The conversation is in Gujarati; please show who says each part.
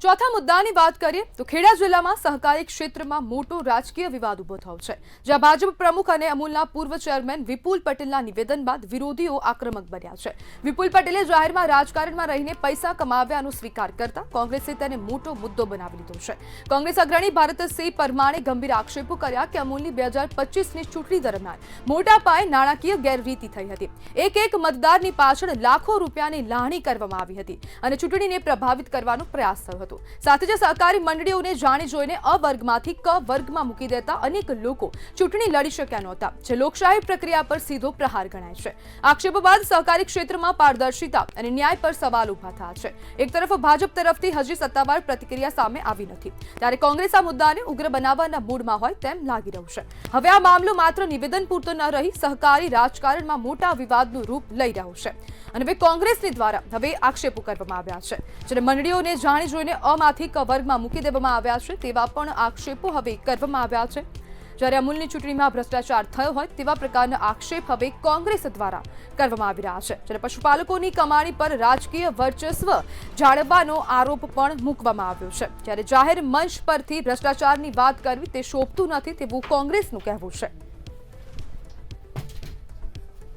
Speaker 1: ચોથા મુદ્દાની વાત કરીએ તો ખેડા જિલ્લામાં સહકારી ક્ષેત્રમાં મોટો રાજકીય વિવાદ ઉભો થયો છે, જ્યાં ભાજપ પ્રમુખ અને અમૂલના પૂર્વ ચેરમેન વિપુલ પટેલના નિવેદન બાદ વિરોધીઓ આક્રમક બન્યા છે. વિપુલ પટેલે જાહેરમાં રાજકારણમાં રહીને પૈસા કમાવ્યાનો સ્વીકાર કરતા કોંગ્રેસે તેને મોટો મુદ્દો બનાવી લીધો છે. કોંગ્રેસ અગ્રણી ભારતસિંહ પરમારે ગંભીર આક્ષેપો કર્યા કે અમૂલની 2025ની ચૂંટણી દરમિયાન મોટા પાયે નાણાકીય ગેરરીતિ થઈ હતી. એક મતદારની પાછળ લાખો રૂપિયાની લાહણી કરવામાં આવી હતી અને ચૂંટણીને પ્રભાવિત કરવાનો પ્રયાસ થયો હતો. સાથે જ સહકારી મંડળીઓને જાણી જોઈને અ વર્ગમાંથી ક વર્ગમાં મૂકી દેતા અનેક લોકો ચૂંટણી લડી શક્યા નહોતા, જે લોકશાહી પ્રક્રિયા પર સીધો પ્રહાર ગણાય છે. આક્ષેપો બાદ સહકારી ક્ષેત્રમાં પારદર્શિતા અને ન્યાય પર સવાલ ઉભા થયા છે. એક તરફ ભાજપ તરફથી હજી સત્તાવાર પ્રતિક્રિયા સામે આવી નથી, ત્યારે કોંગ્રેસ આ મુદ્દાને ઉગ્ર બનાવવાના મૂડમાં હોય તેમ લાગી રહ્યું છે. હવે આ મામલો માત્ર નિવેદન પૂરતો ન રહી સહકારી રાજકારણમાં મોટા વિવાદનું રૂપ લઈ રહ્યો છે અને હવે કોંગ્રેસની દ્વારા હવે આક્ષેપો કરવામાં આવ્યા છે, જ્યારે મંડળીઓને જાણી જોઈને અમાંથી ક વર્ગમાં મૂકી દેવામાં આવ્યા છે તેવા પણ આક્ષેપો હવે કરવામાં આવ્યા છે. જ્યારે અમૂલની ચૂંટણીમાં ભ્રષ્ટાચાર થયો હોય તેવા પ્રકારના આક્ષેપ હવે કોંગ્રેસ દ્વારા કરવામાં આવી રહ્યા છે. જ્યારે પશુપાલકોની કમાણી પર રાજકીય વર્ચસ્વ જાળવવાનો આરોપ પણ મૂકવામાં આવ્યો છે. ત્યારે જાહેર મંચ પરથી ભ્રષ્ટાચારની વાત કરવી તે શોભતું નથી તેવું કોંગ્રેસનું કહેવું છે.